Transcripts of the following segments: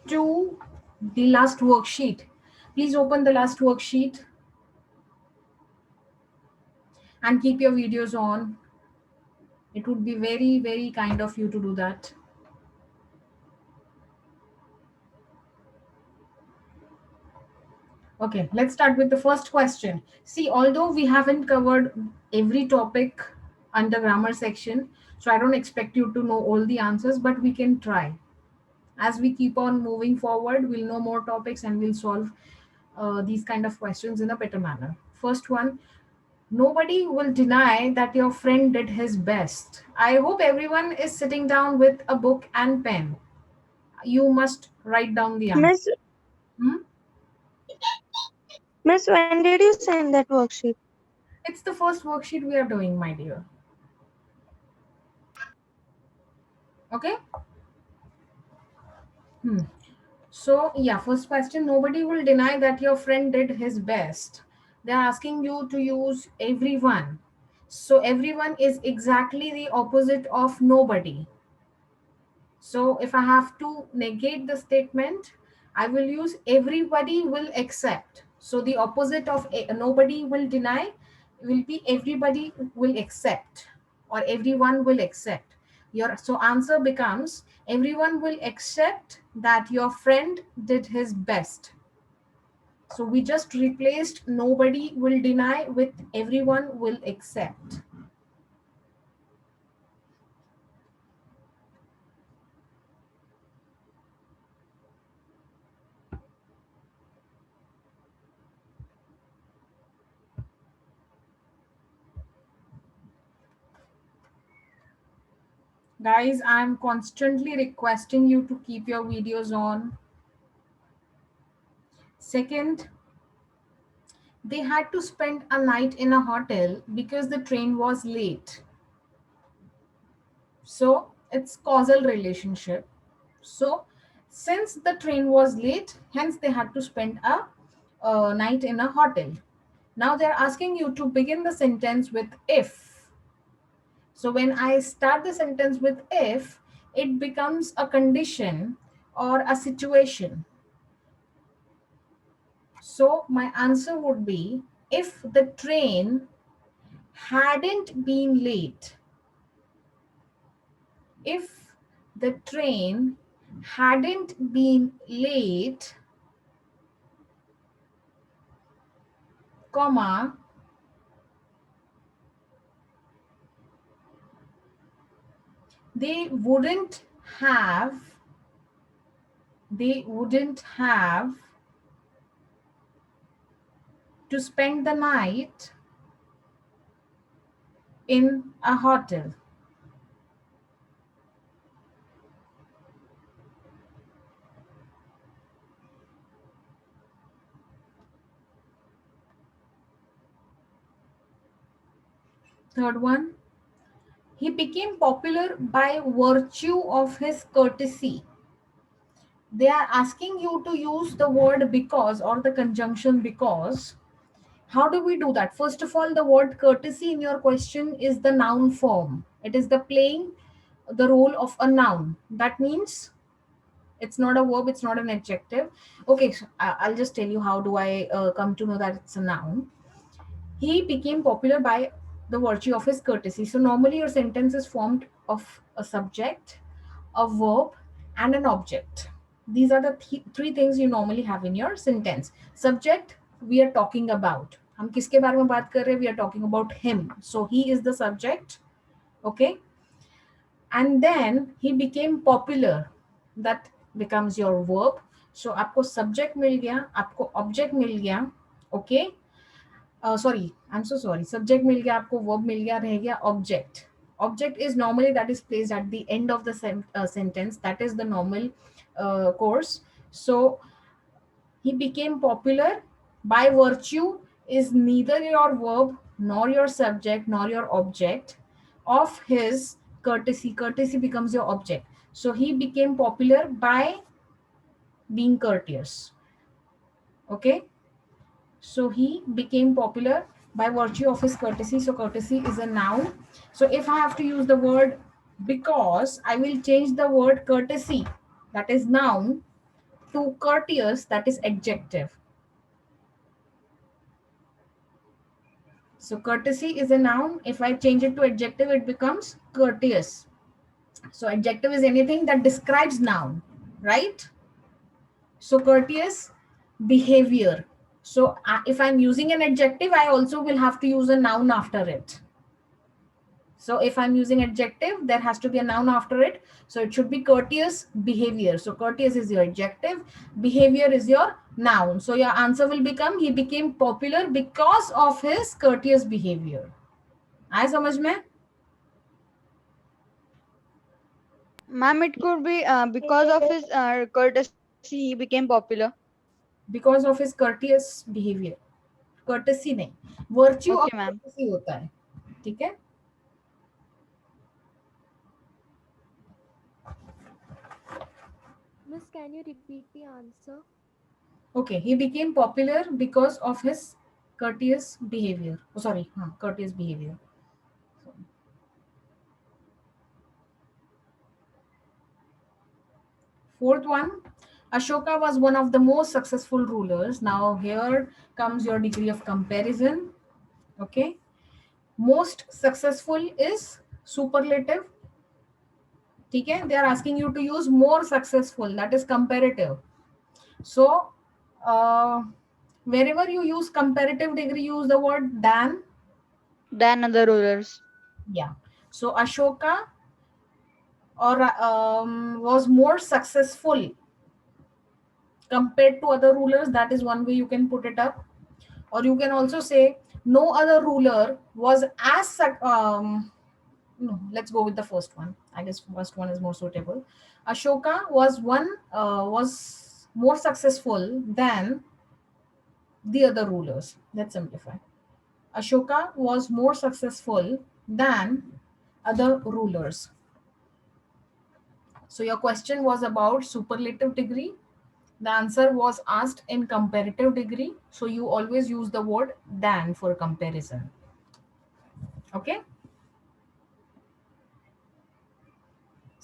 to the last worksheet. Please open the last worksheet and keep your videos on. It would be very, very kind of you to do that. Okay, let's start with the first question. See, although we haven't covered every topic under grammar section, so I don't expect you to know all the answers, but we can try. As we keep on moving forward, we'll know more topics and we'll solve these kind of questions in a better manner. First one, nobody will deny that your friend did his best. I hope everyone is sitting down with a book and pen. You must write down the answer. Miss, Hmm? Miss, when did you send that worksheet? It's the first worksheet we are doing, my dear. Okay? Hmm. So, yeah, first question, nobody will deny that your friend did his best. They're asking you to use everyone. So, everyone is exactly the opposite of nobody. So, if I have to negate the statement, I will use everybody will accept. So, the opposite of nobody will deny will be everybody will accept or everyone will accept. Your so answer becomes everyone will accept that your friend did his best. So we just replaced nobody will deny with everyone will accept. Guys, I'm constantly requesting you to keep your videos on. Second, they had to spend a night in a hotel because the train was late. So it's causal relationship. So since the train was late, hence they had to spend a night in a hotel. Now they're asking you to begin the sentence with if. So when I start the sentence with if, it becomes a condition or a situation. So my answer would be if the train hadn't been late, if the train hadn't been late, comma, they wouldn't have they wouldn't have to spend the night in a hotel. Third one, he became popular by virtue of his courtesy. They are asking you to use the word because or the conjunction because. How do we do that? First of all, the word courtesy in your question is the noun form. It is the playing the role of a noun. That means it's not a verb, it's not an adjective. Okay, so I'll just tell you how do I come to know that it's a noun. He became popular by the virtue of his courtesy. So normally your sentence is formed of a subject, a verb, and an object. These are the three things you normally have in your sentence. Subject, we are talking about. हम किसके बारे में बात कर रहे हैं? We are talking about him. So he is the subject. Okay. And then he became popular. That becomes your verb. So आपको subject मिल गया, आपको object मिल गया. Okay. Sorry, I'm so sorry. Subject मिल गया, आपको verb मिल गया, रह गया object. Object is normally that is placed at the end of the sentence. That is the normal course. So he became popular by virtue is neither your verb nor your subject nor your object of his courtesy. Courtesy becomes your object. So he became popular by being courteous. Okay. So he became popular by virtue of his courtesy. So courtesy is a noun. So if I have to use the word because, I will change the word courtesy, that is noun, to courteous, that is adjective. So courtesy is a noun. If I change it to adjective, it becomes courteous. So adjective is anything that describes noun, right? So courteous behavior. So if I'm using an adjective, I also will have to use a noun after it. So if I'm using adjective, there has to be a noun after it. So it should be courteous behavior. So courteous is your adjective, behavior is your noun. So your answer will become he became popular because of his courteous behavior. आए समझ में? Ma'am, it could be because of his courtesy he became popular. Because of his courteous behavior. Courtesy नहीं, virtue Okay, of ma'am. courtesy होता है. ठीक है? Miss, can you repeat the answer? Okay, he became popular because of his courteous behavior. Oh, sorry, courteous behavior. So, fourth one, Ashoka was one of the most successful rulers. Now here comes your degree of comparison. Okay, most successful is superlative. Okay, they are asking you to use more successful. That is comparative. So, uh, wherever you use comparative degree, use the word than. Than other rulers. Yeah. So Ashoka or was more successful compared to other rulers. That is one way you can put it up. Or you can also say no other ruler was as no, let's go with the first one. I guess first one is more suitable. Ashoka was more successful than the other rulers. Let's simplify. Ashoka was more successful than other rulers. So your question was about superlative degree. The answer was asked in comparative degree. So you always use the word than for comparison. Okay.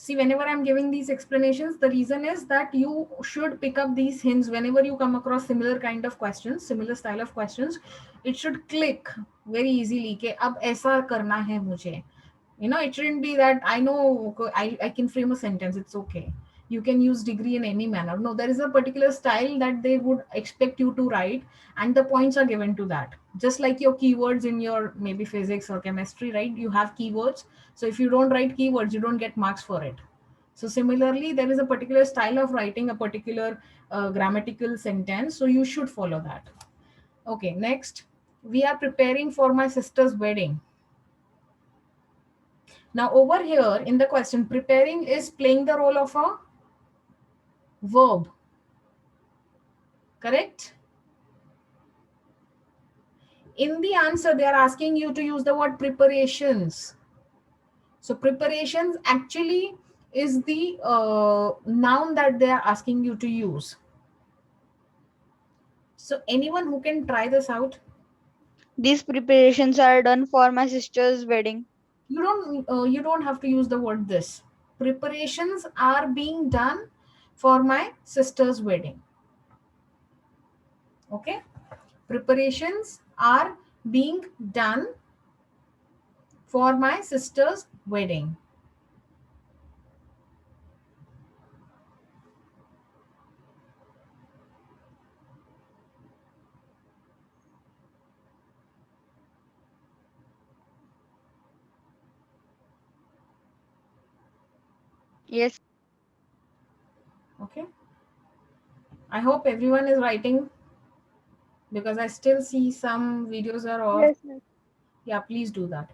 See, whenever I'm giving these explanations, the reason is that you should pick up these hints whenever you come across similar kind of questions, similar style of questions. It should click very easily. कि अब ऐसा करना है मुझे. It shouldn't be that I know I can frame a sentence. It's okay. You can use degree in any manner. No, there is a particular style that they would expect you to write, and the points are given to that. Just like your keywords in your maybe physics or chemistry, right? You have keywords. So if you don't write keywords, you don't get marks for it. So similarly, there is a particular style of writing a particular grammatical sentence. So you should follow that. Okay, next. We are preparing for my sister's wedding. Now, over here in the question, preparing is playing the role of a verb, correct? In the answer, they are asking you to use the word preparations. So, preparations actually is the noun that they are asking you to use. So, anyone who can try this out, These preparations are done for my sister's wedding. you don't have to use the word this. Preparations are being done for my sister's wedding. Okay, preparations are being done for my sister's wedding. Yes. Okay, I hope everyone is writing because I still see some videos are off. Yes, miss. Yeah, please do that.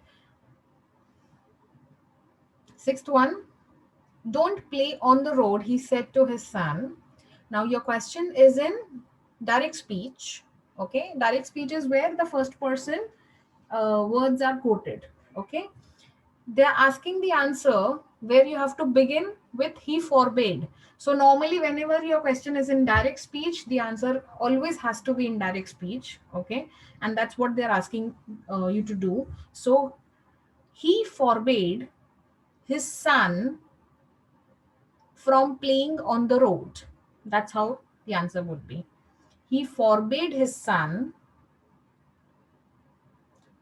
Sixth one, don't play on the road, he said to his son. Now, your question is in direct speech. Okay, direct speech is where the first person words are quoted. Okay, they are asking the answer where you have to begin with he forbade. So normally whenever your question is in direct speech, the answer always has to be in direct speech. Okay, and that's what they're asking you to do. So he forbade his son from playing on the road. That's how The answer would be, he forbade his son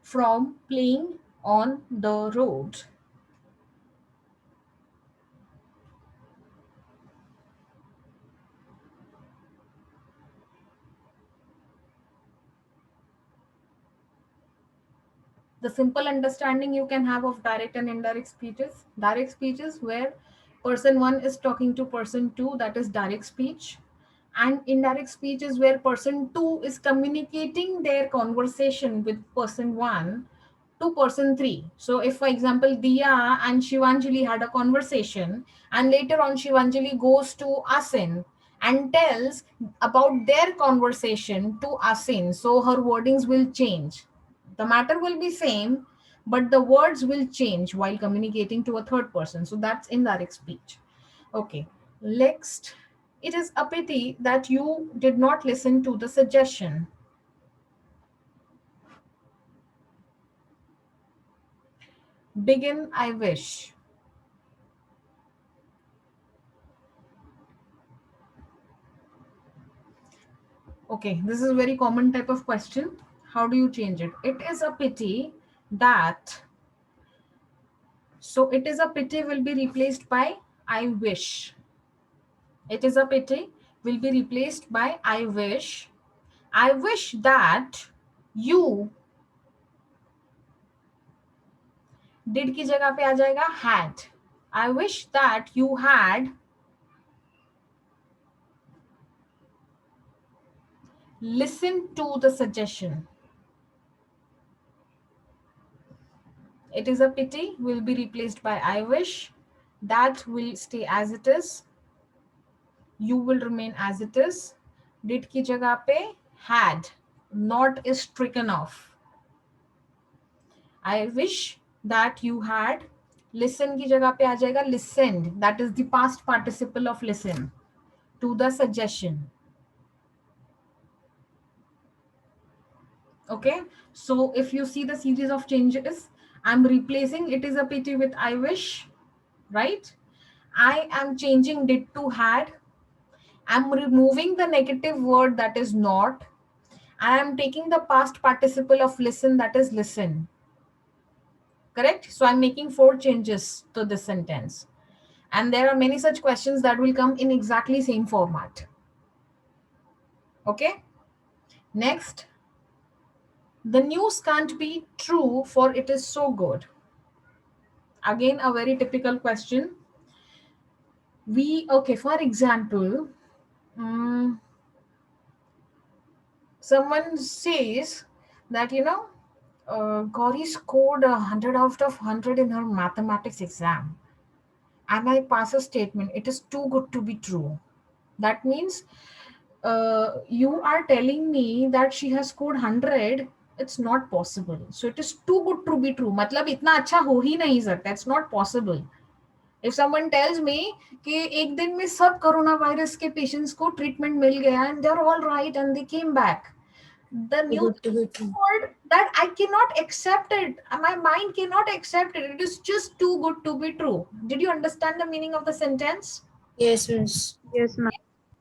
from playing on the road. The simple understanding you can have of direct and indirect speeches. Direct speeches where person 1 is talking to person 2, that is direct speech. And indirect speech is where person 2 is communicating their conversation with person 1 to person 3. So if for example Dia and Shivanjali had a conversation, and later on Shivanjali goes to Asin and tells about their conversation to Asin, so her wordings will change. The matter will be same, but the words will change while communicating to a third person. So that's indirect speech. Okay, next, it is a pity that you did not listen to the suggestion. Begin, I wish. Okay, this is a very common type of question. How do you change it? It is a pity that, so it is a pity will be replaced by I wish. It is a pity will be replaced by I wish. I wish that you, did की जगह पे आ जाएगा had. I wish that you had listened to the suggestion. It is a pity will be replaced by I wish. That will stay as it is. You will remain as it is. Did की जगह पे had. Not is stricken off. I wish that you had. Listen की जगह पे आ जाएगा listened. That is the past participle of listen to the suggestion. Okay, so if you see the series of changes, I'm replacing it is a pity with I wish, right? I am changing did to had. I'm removing the negative word that is not. I am taking the past participle of listen, that is listen. Correct? So I'm making 4 changes to this sentence. And there are many such questions that will come in exactly same format. Okay? Next, the news can't be true for it is so good. Again, a very typical question. Okay, for example, mm, someone says that, Gauri scored 100 out of 100 in her mathematics exam. And I pass a statement, it is too good to be true. That means you are telling me that she has scored 100. It's not possible. So it is too good to be true. मतलब इतना अच्छा हो ही नहीं सकता. It's not possible. If someone tells me कि एक दिन में सब कोरोना वायरस के पेशेंट्स को ट्रीटमेंट मिल गया and they're all right and they came back, the Too news good to be true. told that I cannot accept it. My mind cannot accept it. It is just too good to be true. Did you understand the meaning of the sentence? Yes, miss. Yes, ma'am.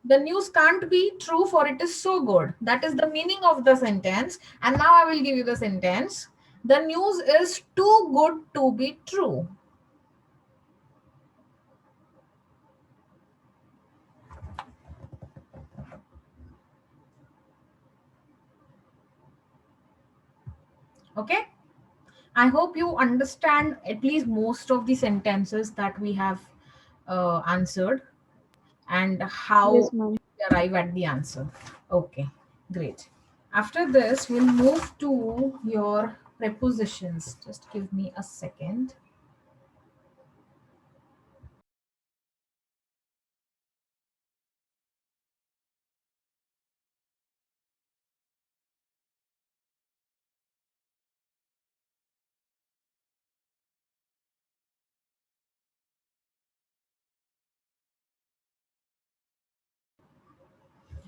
The news can't be true for it is so good. That is the meaning of the sentence. And now I will give you the sentence. The news is too good to be true. Okay? I hope you understand at least most of the sentences that we have answered and how Yes, ma'am. we arrive at the answer. Okay, great. After this, we'll move to your prepositions. Just give me a second.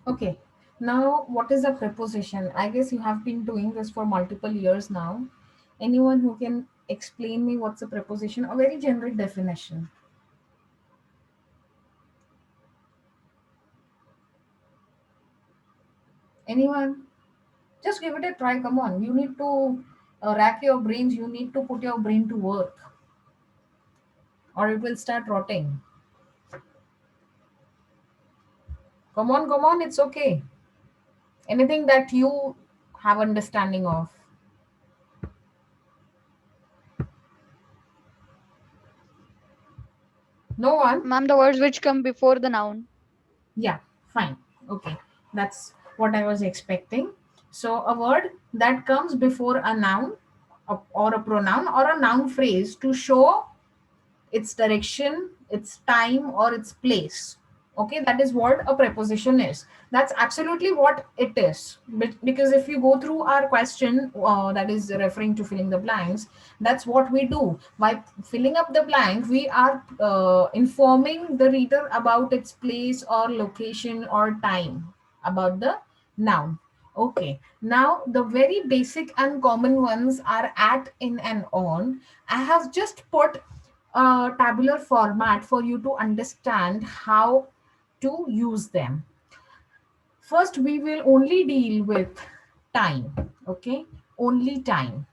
Okay, now what is a preposition? I guess you have been doing this for multiple years now. Anyone who can explain me what's a preposition? A very generic definition. Anyone? Just give it a try. Come on. You need to rack your brains. You need to put your brain to work, or it will start rotting. Come on, come on. It's okay. Anything that you have understanding of. No one? Ma'am, the words which come before the noun. Yeah, fine. Okay. That's what I was expecting. So, a word that comes before a noun or a pronoun or a noun phrase to show its direction, its time, or its place. Okay, that is what a preposition is. That's absolutely what it is. Because if you go through our question, that is referring to filling the blanks, that's what we do. By filling up the blank, we are informing the reader about its place or location or time, about the noun. Okay, now the very basic and common ones are at, in, and on. I have just put a tabular format for you to understand how to use them. First, we will only deal with time. Okay, only time.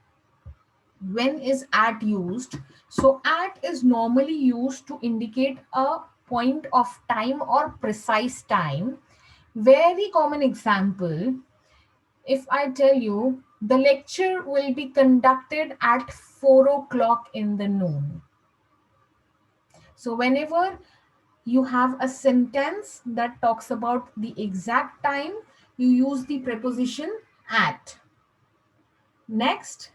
When is at used? So, at is normally used to indicate a point of time or precise time. Very common example, if I tell you the lecture will be conducted at 4 o'clock in the noon. So, whenever you have a sentence that talks about the exact time, you use the preposition at. Next,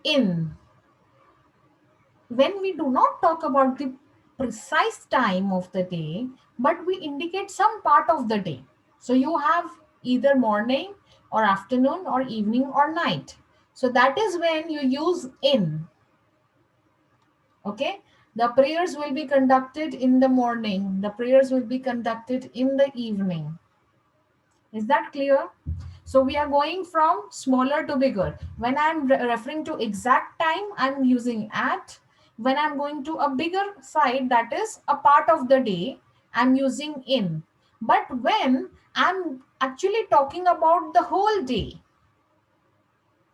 in. When we do not talk about the precise time of the day, but we indicate some part of the day. So you have either morning or afternoon or evening or night. So that is when you use in. Okay, the prayers will be conducted in the morning, the prayers will be conducted in the evening. Is that clear? So we are going from smaller to bigger. When I'm referring to exact time, I'm using at. When I'm going to a bigger side, that is a part of the day, I'm using in. But when I'm actually talking about the whole day,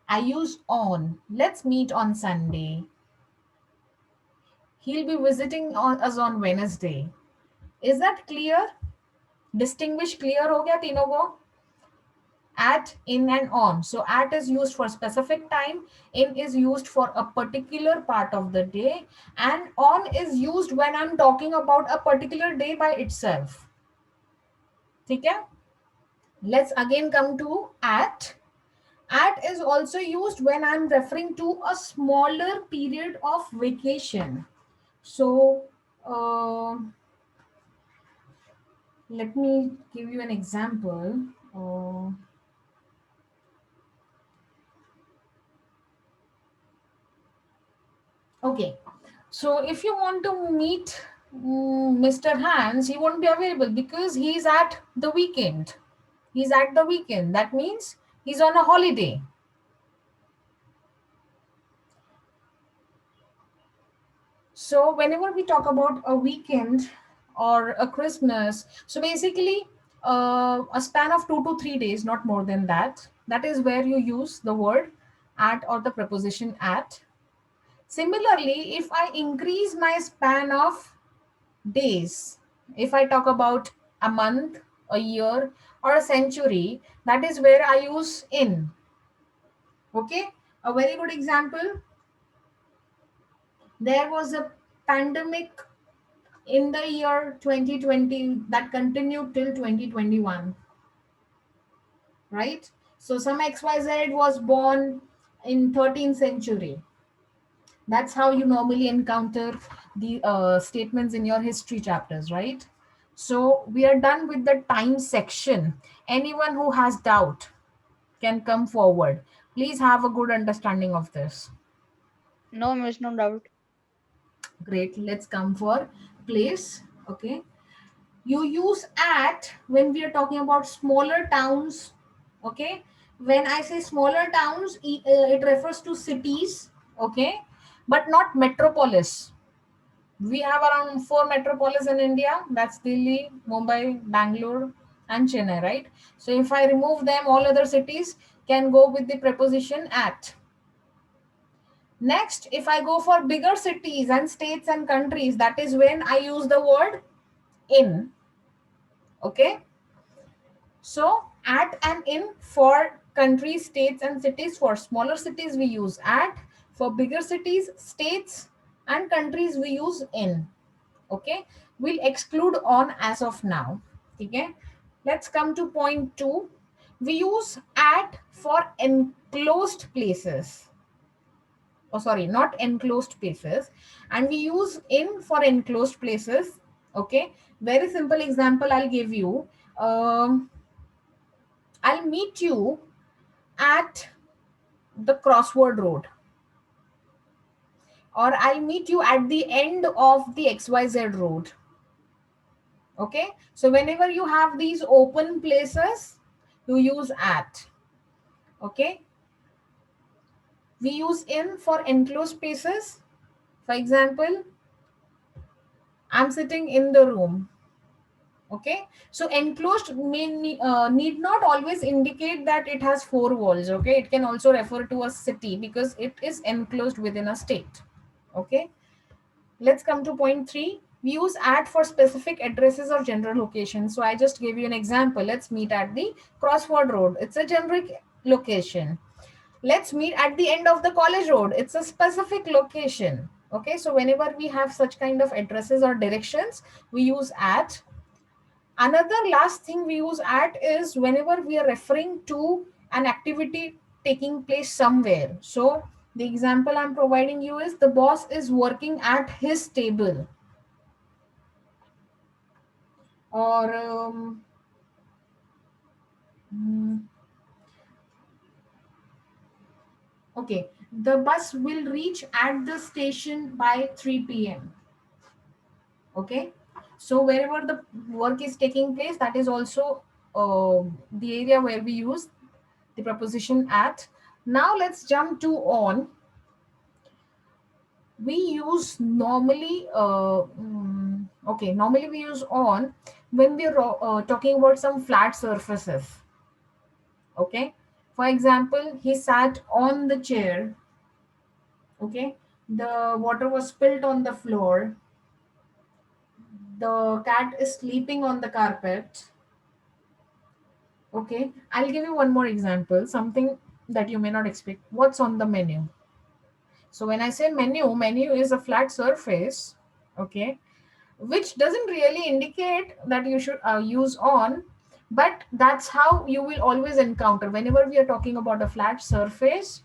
I use on. Let's meet on Sunday. He'll be visiting us on Wednesday. Is that clear? Distinguish clear हो गया तीनों को? At, in, and on. So at is used for specific time, in is used for a particular part of the day, and on is used when I'm talking about a particular day by itself. ठीक है? Let's again come to at. At is also used when I'm referring to a smaller period of vacation. So let me give you an example. Okay, so if you want to meet Mr. Hans, he won't be available because he's at the weekend. He's at the weekend. That means he's on a holiday. So whenever we talk about a weekend or a Christmas, so basically a span of 2 to 3 days, not more than that. That is where you use the word at or the preposition at. Similarly, if I increase my span of days, if I talk about a month, a year, or a century, that is where I use in. Okay, a very good example, there was a pandemic in the year 2020 that continued till 2021, right? So some XYZ was born in 13th century. That's how you normally encounter the statements in your history chapters, right? So we are done with the time section. Anyone who has doubt can come forward. Please have a good understanding of this. No, miss, no doubt. Great. Let's come for place. Okay. You use at when we are talking about smaller towns. Okay. When I say smaller towns, it refers to cities. Okay. But not metropolis. We have around four metropolis in India. That's Delhi, Mumbai, Bangalore. and Chennai, right? So if I remove them, all other cities can go with the preposition at. Next, if I go for bigger cities and states and countries, that is when I use the word in. Okay. So at and in for countries, states, and cities. For smaller cities, we use at. For bigger cities, states, and countries, we use in. Okay. We'll exclude on as of now. Okay. Let's come to point two. We use at for enclosed places. Oh, sorry, not enclosed places. And we use in for enclosed places. Okay. Very simple example I'll give you. Um, I'll meet you at the crossword road, or I'll meet you at the end of the XYZ road. Okay. So whenever you have these open places, you use at. Okay. We use in for enclosed spaces. For example, I'm sitting in the room. Okay. So enclosed need not always indicate that it has four walls. Okay. It can also refer to a city because it is enclosed within a state. Okay. Let's come to point three. We use at for specific addresses or general locations. So I just gave you an example. Let's meet at the Crossford Road. It's a generic location. Let's meet at the end of the college road. It's a specific location. Okay, so whenever we have such kind of addresses or directions, we use at. Another last thing we use at is whenever we are referring to an activity taking place somewhere. So the example I'm providing you is the boss is working at his table, or mm, okay, the bus will reach at the station by 3 p.m. Okay, so wherever the work is taking place, that is also the area where we use the preposition at. Now let's jump to on. We use normally okay, normally we use on when we're talking about some flat surfaces. Okay, for example, he sat on the chair. Okay, the water was spilled on the floor, the cat is sleeping on the carpet. Okay, I'll give you one more example, something that you may not expect. What's on the menu? So when I say menu, menu is a flat surface. Okay, which doesn't really indicate that you should use on, but that's how you will always encounter whenever we are talking about a flat surface,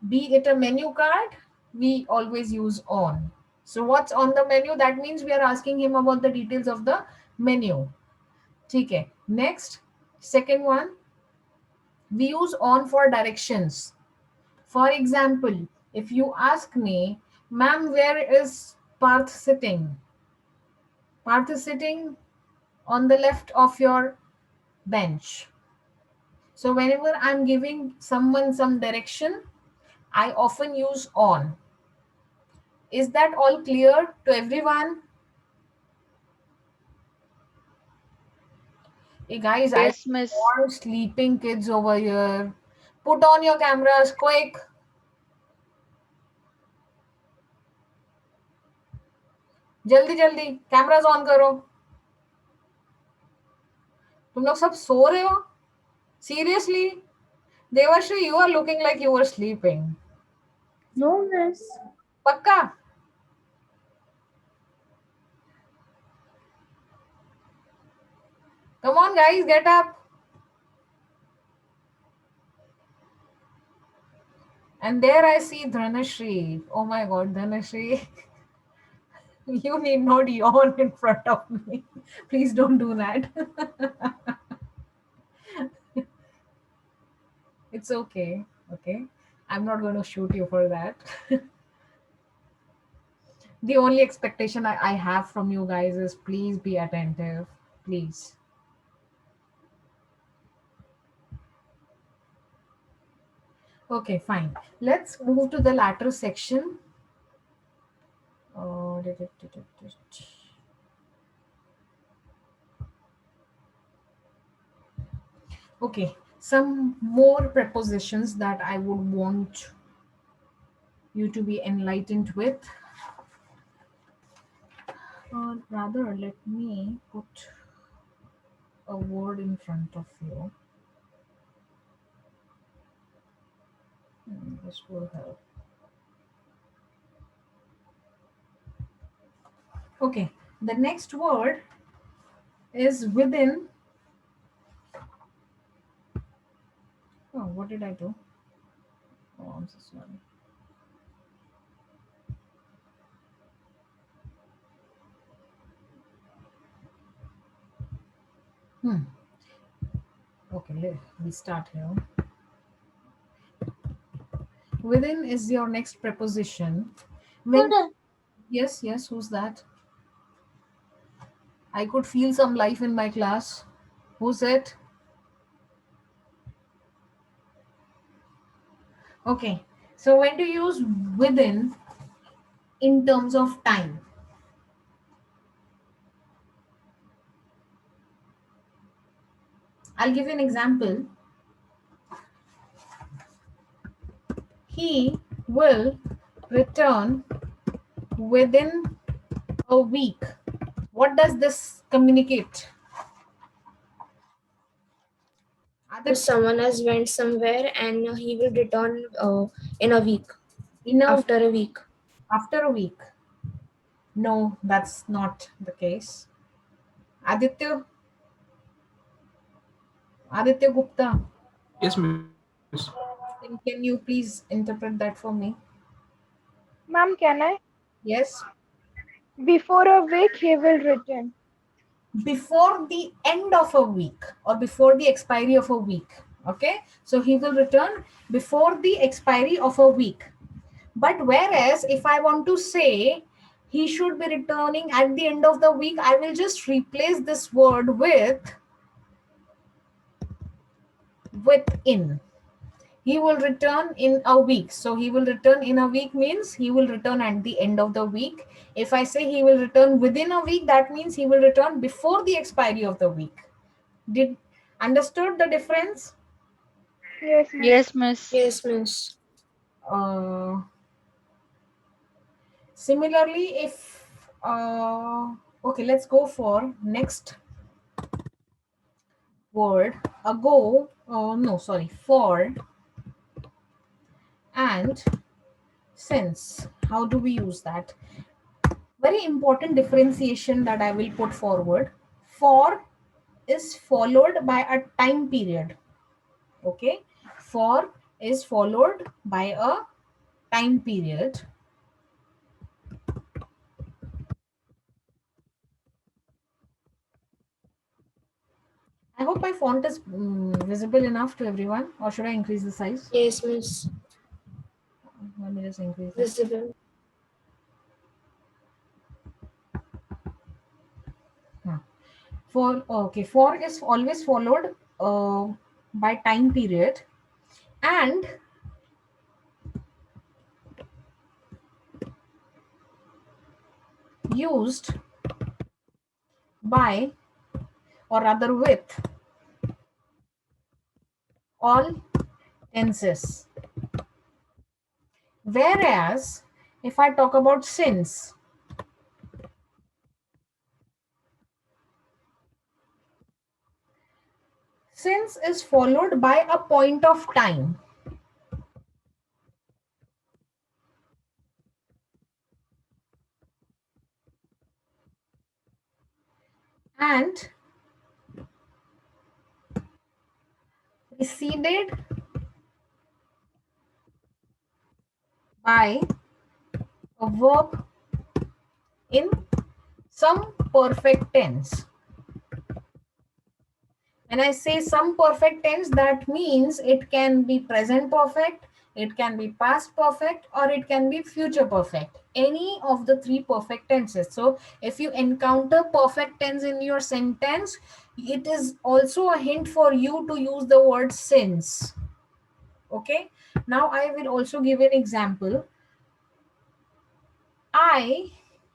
be it a menu card, we always use on. So what's on the menu? That means we are asking him about the details of the menu. Okay. Next, second one, we use on for directions. For example, if you ask me, ma'am, where is Parth sitting? Parth is sitting on the left of your bench. So whenever I'm giving someone some direction, I often use on. Is that all clear to everyone? Hey guys, I Yes, miss. want sleeping kids over here. Put on your cameras quick. जल्दी जल्दी cameras on करो. तुम लोग सब सो रहे हो? Seriously? Devashri, you are looking like you were sleeping. No, miss. पक्का? Come on guys, get up. And there I see Dhanashri. Oh my god, Dhanashri. You need not yawn in front of me. Please don't do that. It's okay. Okay. I'm not going to shoot you for that. The only expectation I have from you guys is please be attentive. Please. Okay, fine. Let's move to the latter section. Uh, okay, Okay, some more prepositions that I would want you to be enlightened with. Or rather, let me put a word in front of you. This will help. Okay, the next word is within. Oh, what did I do? Oh, I'm so sorry. Hmm. Okay, we start here. Within is your next preposition. When yes, yes, who's that? I could feel some life in my class. Who's it? Okay. So when to use within in terms of time? I'll give you an example. He will return within a week. What does this communicate? Aditya, Someone has went somewhere and he will return in a week. in a After a week. after a week. No, that's not the case. Aditya, Aditya Gupta, Yes, miss. can you please interpret that for me? Ma'am, can I? Yes. Before a week, he will return. Before the end of a week or before the expiry of a week. Okay. So he will return before the expiry of a week. But whereas if I want to say he should be returning at the end of the week, I will just replace this word with within. He will return in a week. So he will return in a week means he will return at the end of the week. If I say he will return within a week, that means he will return before the expiry of the week. Did understood the difference? Yes, ma'am. Yes, miss. Yes, miss. uh, Similarly, if okay, let's go for next word. Ago, no, sorry, for and since. How do we use that? Very important differentiation that I will put forward. For is followed by a time period. Okay, for is followed by a time period. I hope my font is visible enough to everyone, or should I increase the size? Yes, miss. Let me just increase it. Visible. Huh. For okay, for is always followed by time period and used by or rather with all tenses. Whereas if I talk about since is followed by a point of time and preceded by a verb in some perfect tense. When I say some perfect tense, that means it can be present perfect, it can be past perfect, or it can be future perfect. Any of the three perfect tenses. So if you encounter perfect tense in your sentence, it is also a hint for you to use the word since. Okay. Now I will also give an example.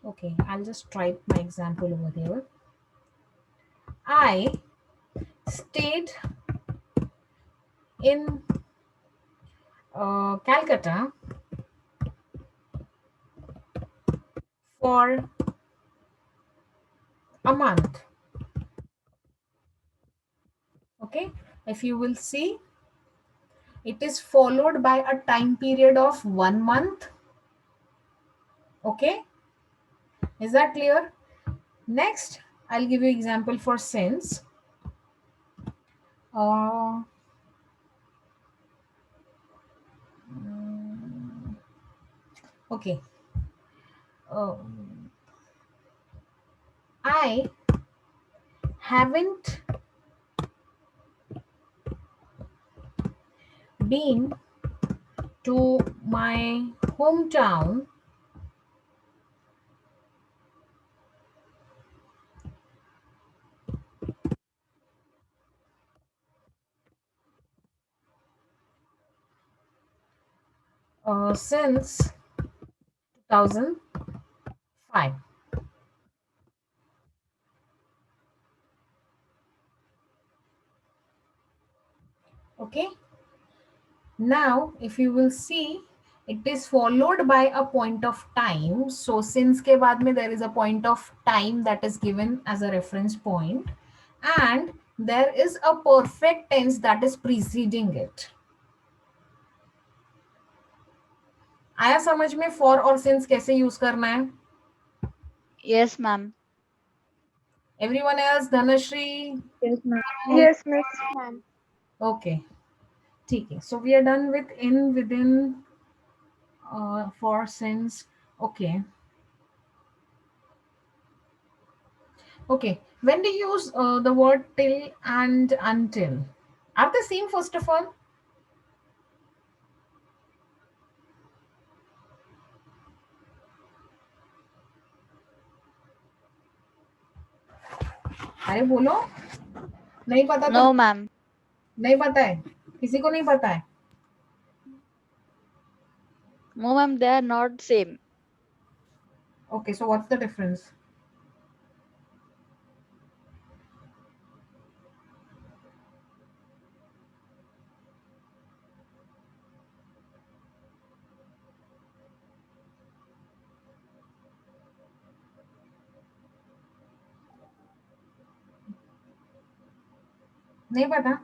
Okay, I'll just type my example over here. I stayed in Calcutta for a month. Okay, if you will see, it is followed by a time period of 1 month. Okay, is that clear? Next, I'll give you example for since. Uh, okay, uh, I haven't been to my hometown since 2005. Okay, now if you will see, it is followed by a point of time. So since के बाद में there is a point of time that is given as a reference point, and there is a perfect tense that is preceding it. आया समझ में for और since कैसे use करना है? Yes, ma'am. Everyone else, Dhanashri? Yes, ma'am. Yes, Miss. Ma'am. Okay, ठीक है. So we are done with in, within, for, since. Okay. Okay, when do you use the word till and until? Are they same first of all? अरे बोलो, नहीं पता तो No, ma'am. नहीं पता है, किसी को नहीं पता है. No, ma'am, they are not same. Okay, so what's the difference? नहीं पता.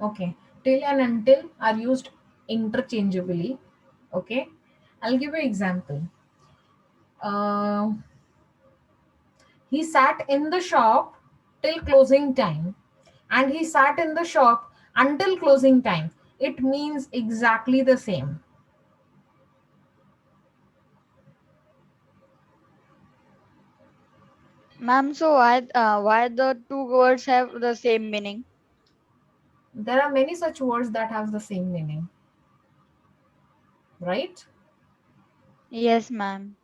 Okay, till and until are used interchangeably. Okay, I'll give you example. Uh, he sat in the shop till closing time, and he sat in the shop until closing time. It means exactly the same. Ma'am, so why the two words have the same meaning? There are many such words that have the same meaning, right? Yes, ma'am.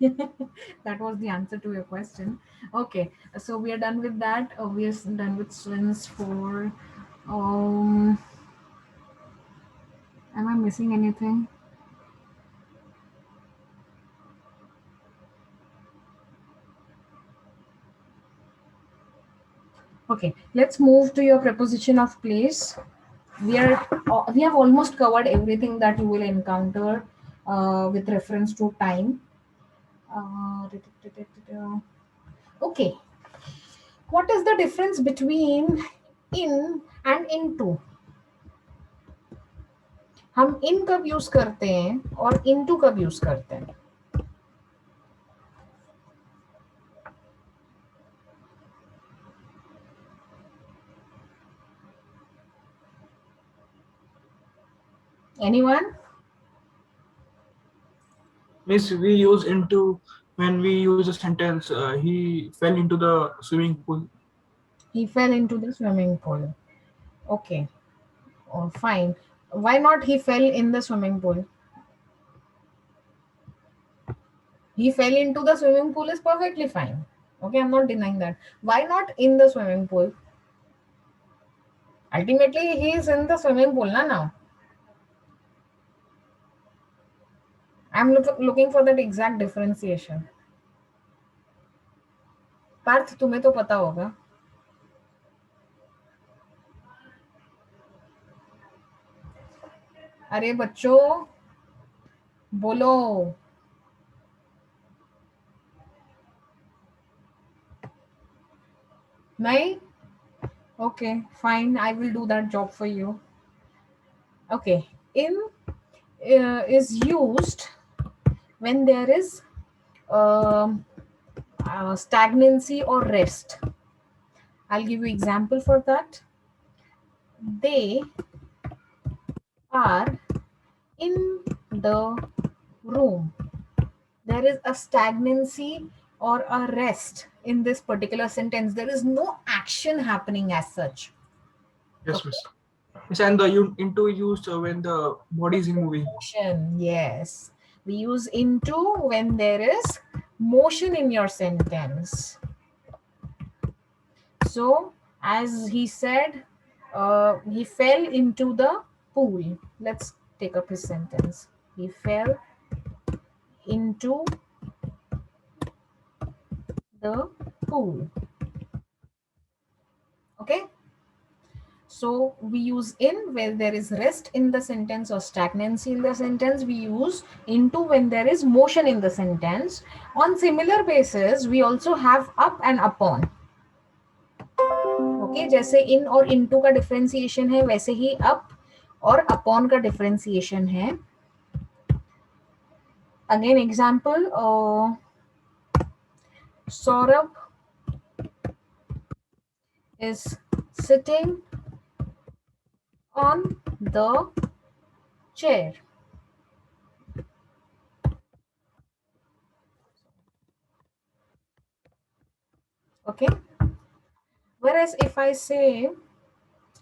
That was the answer to your question. Okay, so we are done with that. We are done with since for. Um, am I missing anything? Okay, let's move to your preposition of place. We have almost covered everything that you will encounter with reference to time. Uh, okay, what is the difference between in and into? हम इन कब use करते हैं और into कब use करते हैं? Anyone? Miss, we use into when we use a sentence. He fell into the swimming pool. He fell into the swimming pool. Okay, oh, fine. Why not he fell in the swimming pool? He fell into the swimming pool is perfectly fine. Okay, I'm not denying that. Why not in the swimming pool? Ultimately, he is in the swimming pool na now. I'm looking for that exact differentiation. Partha तुम्हें तो पता होगा. अरे बच्चों, बोलो. नहीं? Okay, fine. I will do that job for you. Okay. In is used when there is um stagnancy or rest. I'll give you example for that. They are in the room. There is a stagnancy or a rest in this particular sentence. There is no action happening as such. Yes, Okay. miss. Yes, and the into used when the body is in moving. Motion, yes. We use into when there is motion in your sentence. So, as he said, he fell into the pool. Let's take up his sentence. He fell into the pool. Okay. So we use in where there is rest in the sentence or stagnancy in the sentence. We use into when there is motion in the sentence. On similar basis, we also have up and upon. Okay, जैसे इन और into का differentiation है, वैसे ही up और upon का differentiation है. Again example, Saurabh is sitting on the chair. Okay. Whereas if I say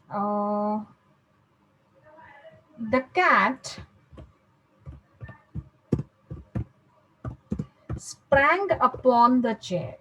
uh, the cat sprang upon the chair.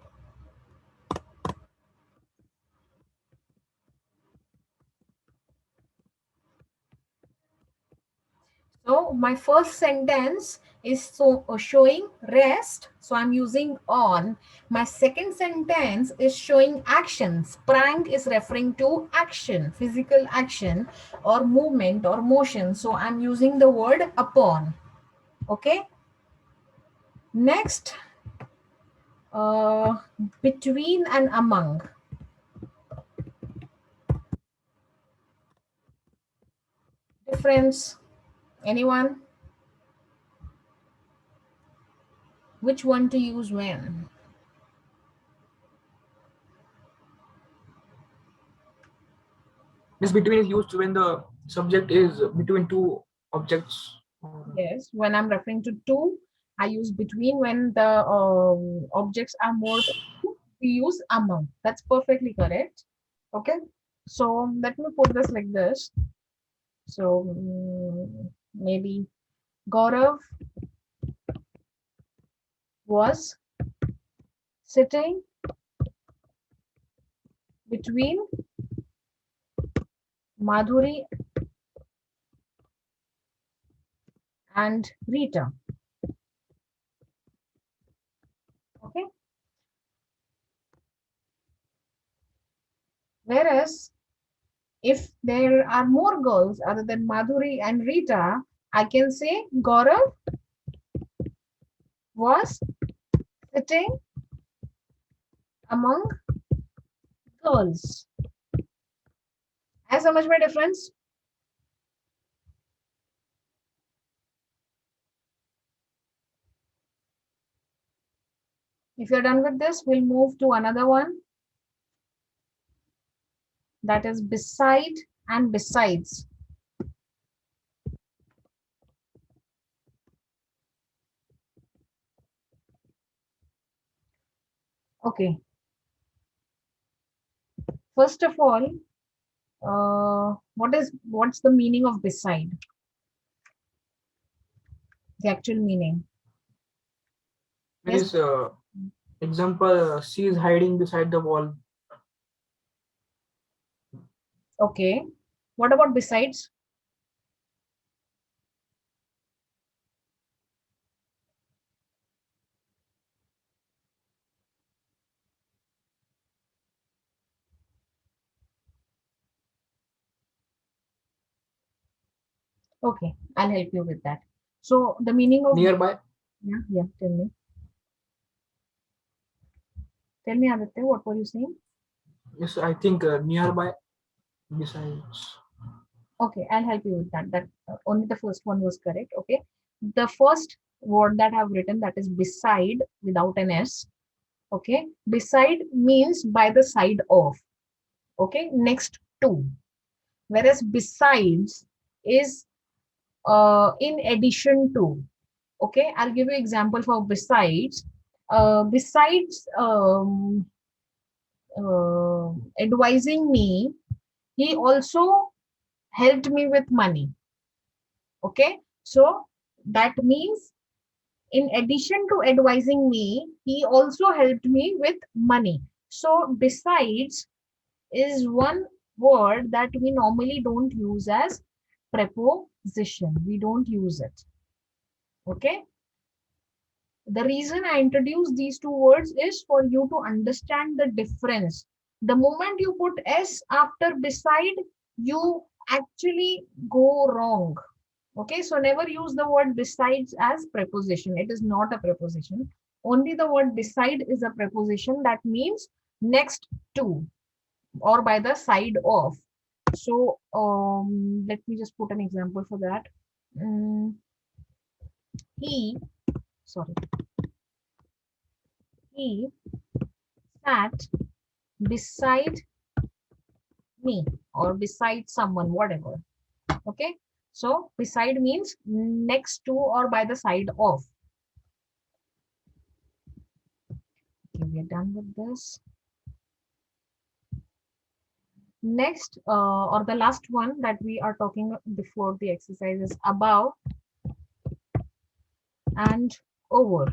So my first sentence is showing rest. So I'm using on. My second sentence is showing action. Sprang is referring to action, physical action or movement or motion. So I'm using the word upon. Okay. Next, between and among. Difference? Anyone? Which one to use when? This between is used when the subject is between two objects. Yes, when I'm referring to two, I use between. When the objects are more than two, we use among. That's perfectly correct. Okay, so let me put this like this. So maybe Gaurav was sitting between Madhuri and Rita. Okay, whereas if there are more girls other than Madhuri and Rita, I can say Gaurav was sitting among girls. है समझ में difference? If you're done with this, we'll move to another one, that is beside and besides. Okay. First of all, what's the meaning of beside? The actual meaning. There Yes. is example. She is hiding beside the wall. Okay. What about besides? Okay, I'll help you with that. So the meaning of, Nearby. yeah, yeah, tell me, Aditya, what were you saying? Yes, I think nearby. Besides. Okay, I'll help you with that. That only the first one was correct. Okay, the first word that I've written, that is beside without an S. Okay, beside means by the side of. Okay, next to. Whereas besides is in addition to. Okay, I'll give you example for besides. Besides advising me, he also helped me with money. Okay, so that means in addition to advising me, he also helped me with money. So besides is one word that we normally don't use as preposition. We don't use it. Okay, the reason I introduced these two words is for you to understand the difference. The moment you put S after beside, you actually go wrong. Okay, so never use the word besides as preposition. It is not a preposition. Only the word beside is a preposition that means next to or by the side of. So let me just put an example for that. Mm, he, sorry, he sat beside me or beside someone, whatever. Okay, so beside means next to or by the side of. Okay, we are done with this. Next, or the last one that we are talking before the exercise is above and over.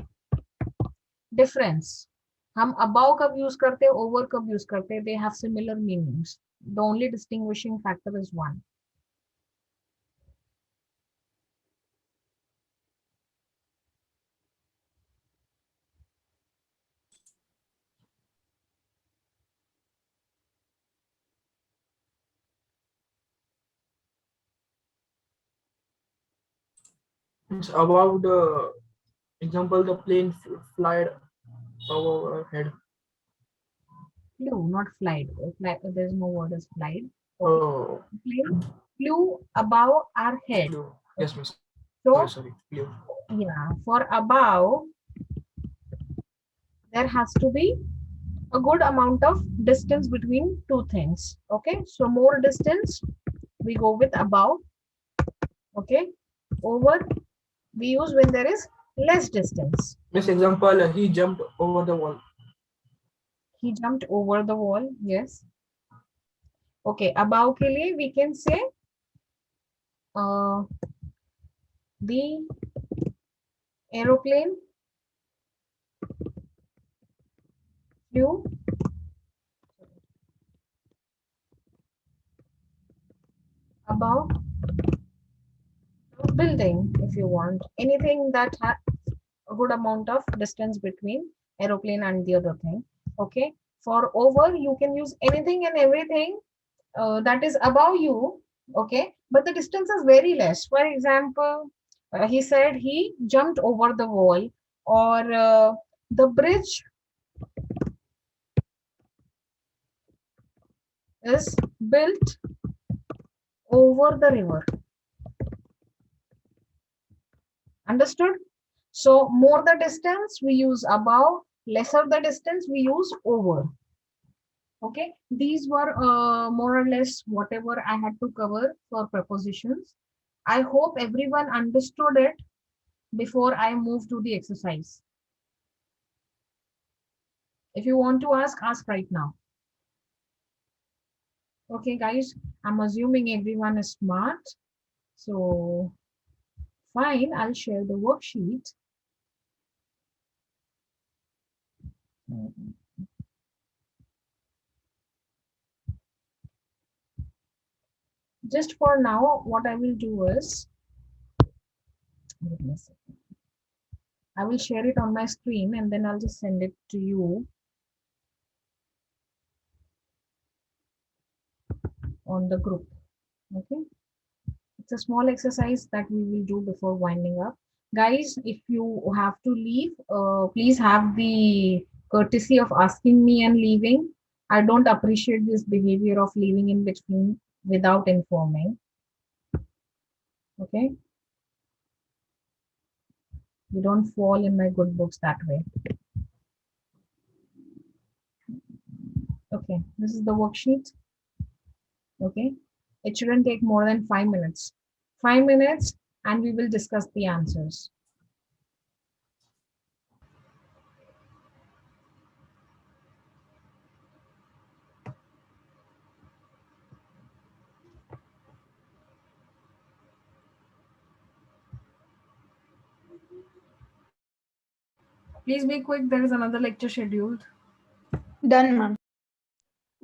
Difference. हम above कब use करते हैं, over कब use करते हैं? They have similar meanings. The only distinguishing factor is one. It's about the example the plane flied overhead. Flew, not flied. There's no word as flied. Okay. Oh, Plane flew above our head. flew. Yes, miss. Sorry, So sorry. Flew. yeah, for above, there has to be a good amount of distance between two things. Okay, so more distance, we go with above. Okay, over, we use when there is less distance. Miss example, he jumped over the wall. He jumped over the wall. Yes. Okay, above के लिए we can say the aeroplane flew above the building. If you want anything that has a good amount of distance between aeroplane and the other thing. Okay, for over you can use anything and everything that is above you. Okay, but the distance is very less. For example, he said he jumped over the wall, or the bridge is built over the river. Understood? So more the distance we use above, lesser the distance we use over. Okay, these were more or less whatever I had to cover for prepositions. I hope everyone understood it before I move to the exercise. If you want to ask right now. Okay, guys, I'm assuming everyone is smart. So fine, I'll share the worksheet. Just for now, what I will do is, wait a second. I will share it on my screen and then I'll just send it to you on the group. Okay. It's a small exercise that we will do before winding up. Guys, if you have to leave, please have the courtesy of asking me and leaving. I don't appreciate this behavior of leaving in between without informing. Okay, you don't fall in my good books that way. Okay, this is the worksheet. Okay, it shouldn't take more than 5 minutes. 5 minutes, and we will discuss the answers. Please be quick, there is another lecture scheduled. Done, ma'am.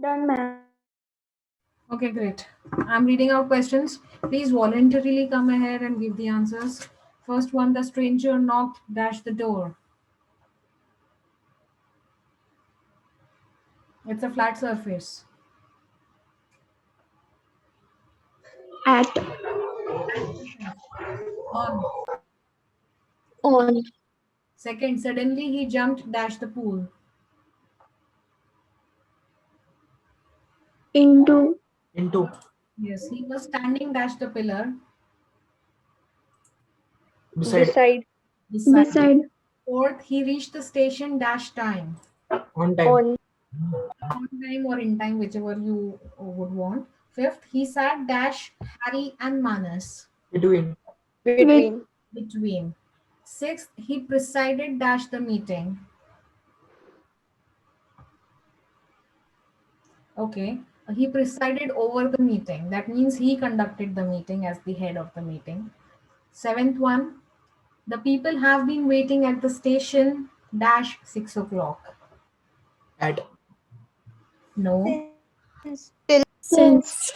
Done, ma'am. Okay, great. I'm reading out questions. Please voluntarily come ahead and give the answers. First one, the stranger knocked, dash the door. It's a flat surface. At. On. On. Second, suddenly he jumped, dash the pool. Into. Into. Yes, he was standing, dash the pillar. Beside. Beside. Beside. Beside. Fourth, he reached the station, dash time. On time. On. On time or in time, whichever you would want. Fifth, he sat, dash Harry and Manas. Between. Between. Between. Sixth, he presided, dash the meeting. Okay. He presided over the meeting. That means he conducted the meeting as the head of the meeting. Seventh one, the people have been waiting at the station, dash 6 o'clock. At. No, Since. since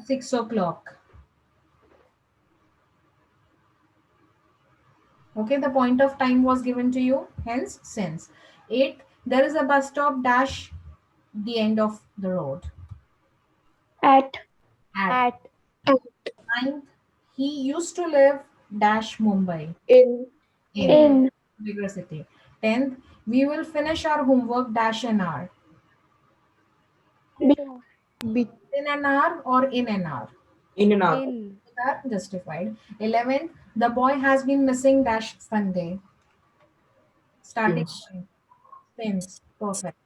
6 o'clock. Okay, the point of time was given to you, hence since. Eighth, there is a bus stop, dash the end of the road. At. At. At. Ninth, he used to live, dash Mumbai. In. In. In. Bigger city. 10th, we will finish our homework, dash an hour. Before. Be- In an hour or in an hour. In an hour. in. Both are justified. 11th, the boy has been missing, dash Sunday. Starting Since. point. Since. Perfect.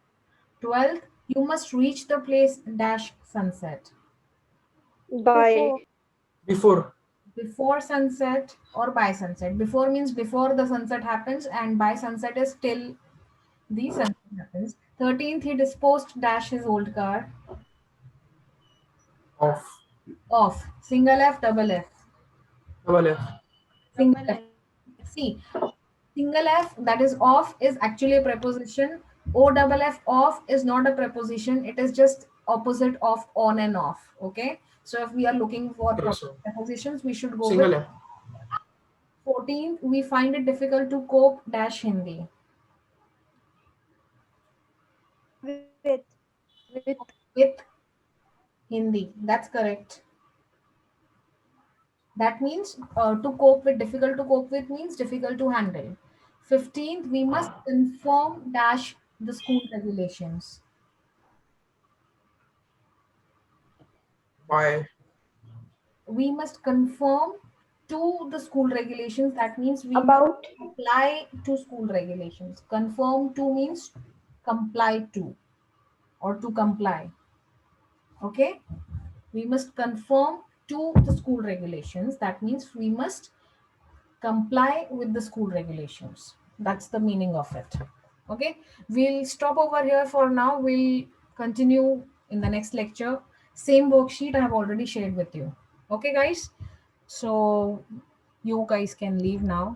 12th, you must reach the place, dash sunset. By. Before. Before sunset or by sunset. Before means before the sunset happens, and by sunset is till the sunset happens. 13th, he disposed, dash his old car. Off. Off. Single F, double F. Double F. Single F. See, single F, that is off, is actually a preposition. O double F, off, is not a preposition. It is just opposite of on and off. Okay. So if we are looking for Okay, so prepositions, we should go with single F. 14th. We find it difficult to cope, dash Hindi. With. With Hindi. That's correct. That means to cope with, difficult to cope with means difficult to handle. 15th, we must conform, dash the school regulations. By. We must conform to the school regulations. That means we must About. apply to school regulations. Conform to means comply to or to comply. Okay, we must conform to the school regulations. That means we must comply with the school regulations. That's the meaning of it. Okay, we'll stop over here for now. We'll continue in the next lecture. Same worksheet I have already shared with you. Okay, guys, so you guys can leave now.